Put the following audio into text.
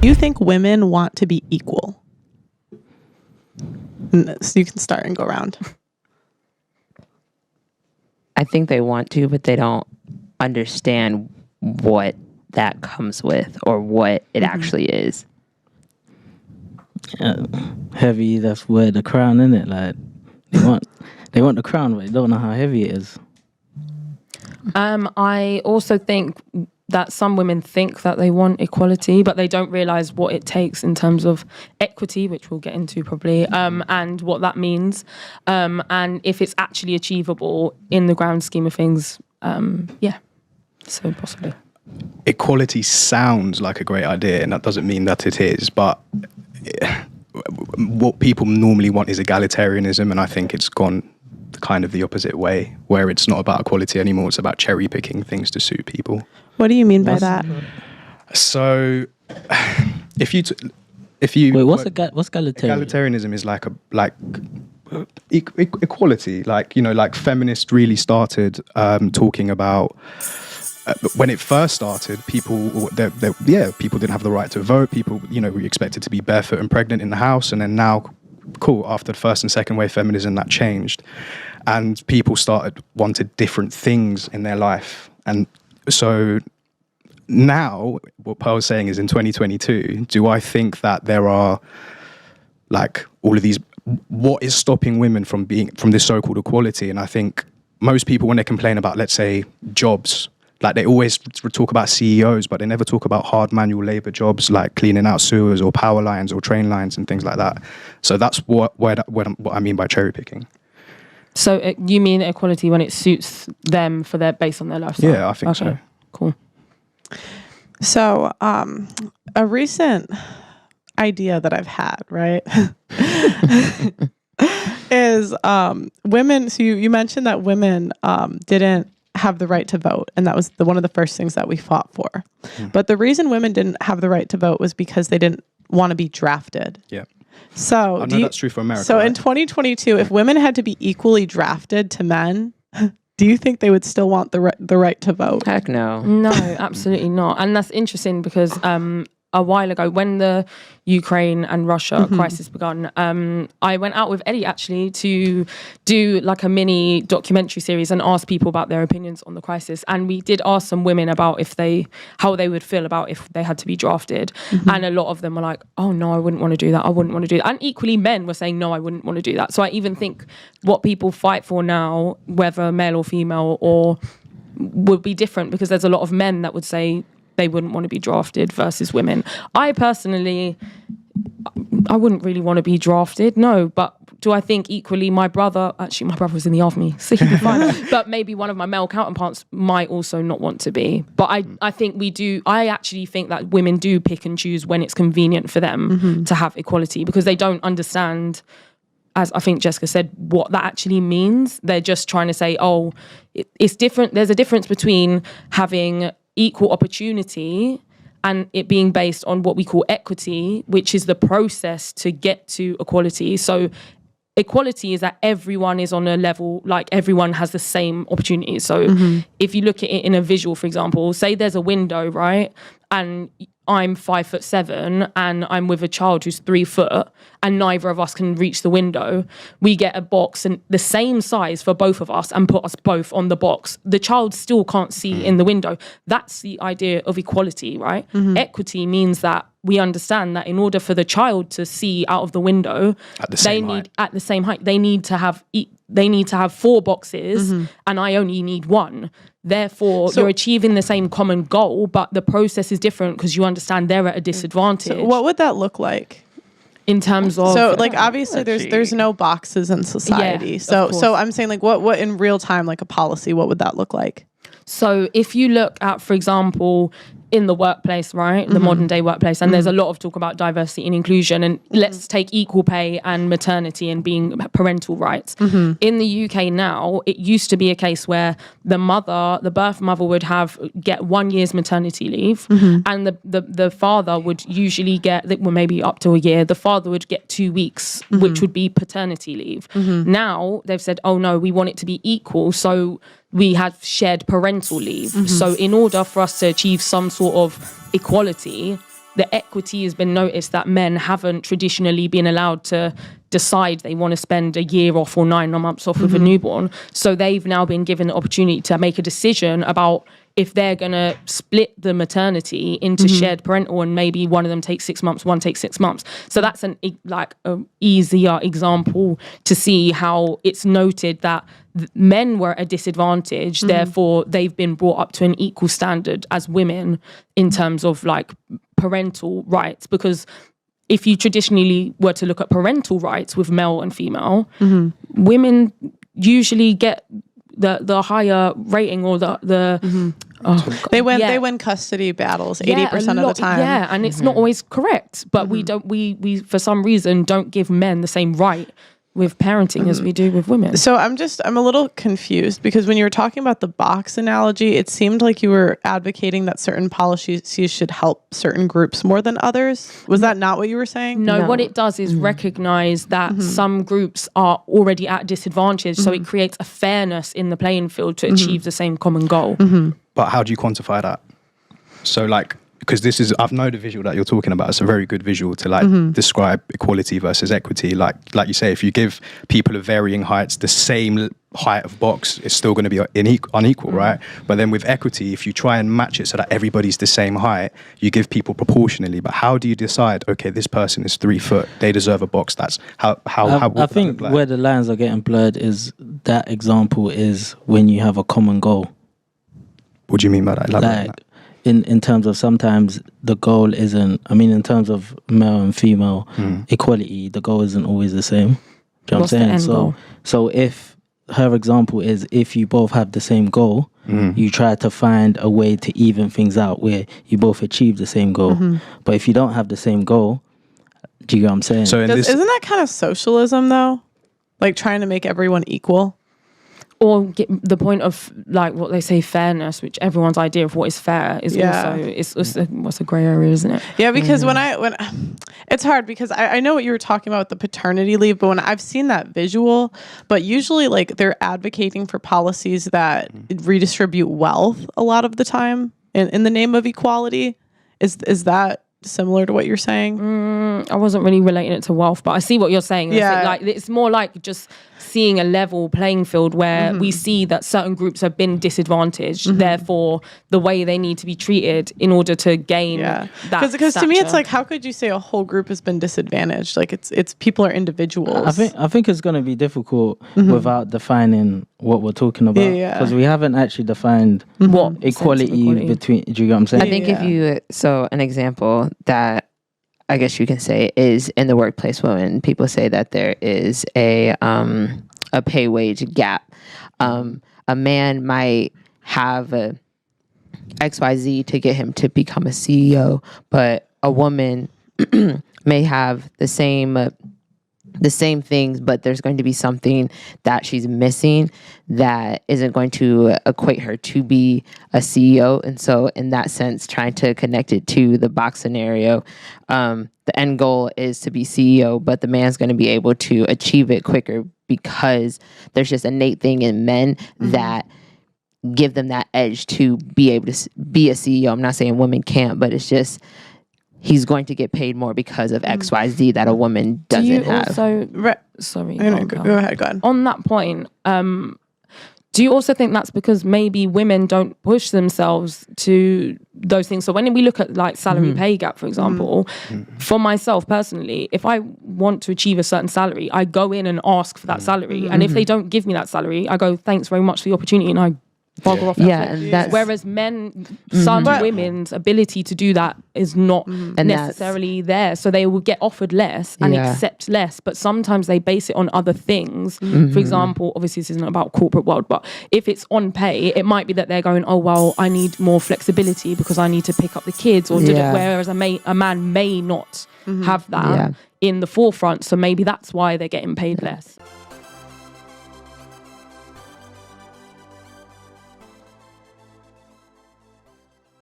Do you think women want to be equal? So you can start and go around. I think they want to, but they don't understand what that comes with or what it actually is. Heavy, that's where the crown, isn't it? Like they want the crown, but they don't know how heavy it is. I also think that some women think that they want equality, but they don't realize what it takes in terms of equity, which we'll get into probably, and what that means, and if it's actually achievable in the grand scheme of things. So possibly. Equality sounds like a great idea, and that doesn't mean that it is, but what people normally want is egalitarianism, and I think it's gone kind of the opposite way, where it's not about equality anymore, it's about cherry picking things to suit people. What do you mean by that? So if you wait, what's egalitarian? Egalitarianism is like equality, like feminists really started talking about when it first started, people didn't have the right to vote. People, were expected to be barefoot and pregnant in the house. And then now, after the first and second wave feminism, that changed. And people wanted different things in their life. And so now, what Pearl's saying is in 2022, do I think that there are all of these, what is stopping women from this so-called equality? And I think most people, when they complain about, let's say, jobs, they always talk about CEOs, but they never talk about hard manual labor jobs like cleaning out sewers or power lines or train lines and things like that. So that's what I mean by cherry picking. So you mean equality when it suits them based on their lifestyle? Yeah, I think so. Cool. So a recent idea that I've had, right, is women. So you mentioned that women didn't have the right to vote, and that was one of the first things that we fought for. But the reason women didn't have the right to vote was because they didn't want to be drafted. Yeah. So I know that's true for America. So right? in 2022, if women had to be equally drafted to men, do you think they would still want the right to vote? Heck no. No, absolutely not. And that's interesting because a while ago, when the Ukraine and Russia crisis began, I went out with Eddie actually to do a mini documentary series and ask people about their opinions on the crisis. And we did ask some women about how they would feel about if they had to be drafted. And a lot of them were like, oh no, I wouldn't want to do that. I wouldn't want to do that. And equally men were saying, no, I wouldn't want to do that. So I even think what people fight for now, whether male or female, would be different, because there's a lot of men that would say they wouldn't want to be drafted versus women. I personally, I wouldn't really want to be drafted, no. But do I think equally my brother was in the army, so he'd be fine. But maybe one of my male counterparts might also not want to be. But I think we do, I actually think that women do pick and choose when it's convenient for them to have equality, because they don't understand, as I think Jessica said, what that actually means. They're just trying to say, oh, it's different. There's a difference between having equal opportunity and it being based on what we call equity, which is the process to get to equality. So equality is that everyone is on a level, like everyone has the same opportunity. So if you look at it in a visual, for example, say there's a window, right? And I'm 5'7" and I'm with a child who's 3 foot and neither of us can reach the window. We get a box and the same size for both of us and put us both on the box. The child still can't see in the window. That's the idea of equality, right? Equity means that we understand that in order for the child to see out of the window, at the same height, they need to have 4 boxes and I only need 1. Therefore, you're achieving the same common goal, but the process is different because you understand they're at a disadvantage. So what would that look like? In terms of... So, obviously, there's no boxes in society. Yeah, so I'm saying, what in real time, a policy, what would that look like? So if you look at, for example, in the workplace, right, the modern day workplace, and there's a lot of talk about diversity and inclusion, and let's take equal pay and maternity and being parental rights. In the UK now, it used to be a case where the birth mother would get 1 year's maternity leave, and the father would usually get, well, maybe up to a year, the father would get 2 weeks, which would be paternity leave. Now they've said, oh no, we want it to be equal, so we have shared parental leave. So in order for us to achieve some sort of equality, the equity has been noticed that men haven't traditionally been allowed to decide they want to spend a year off or 9 months off with a newborn. So they've now been given the opportunity to make a decision about if they're going to split the maternity into shared parental, and maybe one of them takes 6 months, one takes 6 months. So that's an easier example to see how it's noted that men were at a disadvantage, therefore they've been brought up to an equal standard as women in terms of like parental rights. Because if you traditionally were to look at parental rights with male and female, women usually get the higher rating, or they win custody battles 80% of the time. Yeah, and it's not always correct, but we for some reason don't give men the same right with parenting as we do with women. So I'm a little confused, because when you were talking about the box analogy, it seemed like you were advocating that certain policies should help certain groups more than others. Was that not what you were saying? No, what it does is recognize that some groups are already at disadvantage, so it creates a fairness in the playing field to achieve the same common goal. But how do you quantify that? So like, because I've known the visual that you're talking about. It's a very good visual to like describe equality versus equity. Like you say, if you give people of varying heights the same height of box, it's still going to be unequal, right? But then with equity, if you try and match it so that everybody's the same height, you give people proportionally. But how do you decide, okay, this person is 3 foot, they deserve a box? That's how I think where the lines are getting blurred is that example is when you have a common goal. What do you mean by that? Elaborate on that. In terms of sometimes the goal isn't, I mean, in terms of male and female equality, the goal isn't always the same. Do you know what I'm saying? So if her example is, if you both have the same goal, you try to find a way to even things out where you both achieve the same goal. But if you don't have the same goal, do you get what I'm saying? So isn't that kind of socialism though? Like trying to make everyone equal? Or get the point of like what they say, fairness, which everyone's idea of what is fair is also it's what's a grey area, isn't it? Yeah, because when it's hard, because I know what you were talking about with the paternity leave, but when I've seen that visual, but usually like they're advocating for policies that redistribute wealth a lot of the time in the name of equality. Is that similar to what you're saying? I wasn't really relating it to wealth, but I see what you're saying. Yeah. Like it's more like just seeing a level playing field where we see that certain groups have been disadvantaged, therefore the way they need to be treated in order to gain that because to me it's like, how could you say a whole group has been disadvantaged? Like it's people are individuals. I think it's going to be difficult without defining what we're talking about, because we haven't actually defined what equality between, do you get what I'm saying? I think an example that I guess you can say is in the workplace when people say that there is a pay wage gap. A man might have a XYZ to get him to become a CEO, but a woman may have the same things, but there's going to be something that she's missing that isn't going to equate her to be a CEO. And so in that sense, trying to connect it to the box scenario, the end goal is to be CEO, but the man's going to be able to achieve it quicker because there's just an innate thing in men that give them that edge to be able to be a CEO. I'm not saying women can't, but it's just, he's going to get paid more because of XYZ that a woman doesn't have. Sorry. Go ahead. On that point, do you also think that's because maybe women don't push themselves to those things? So when we look at like salary pay gap, for example, for myself personally, if I want to achieve a certain salary, I go in and ask for that salary. And if they don't give me that salary, I go, thanks very much for the opportunity, and I bugger off. And that's, whereas some women's ability to do that is not necessarily there, so they will get offered less and accept less, but sometimes they base it on other things. For example, obviously this isn't about corporate world, but if it's on pay, it might be that they're going, oh well, I need more flexibility because I need to pick up the kids, or whereas a man may not have that in the forefront, so maybe that's why they're getting paid less.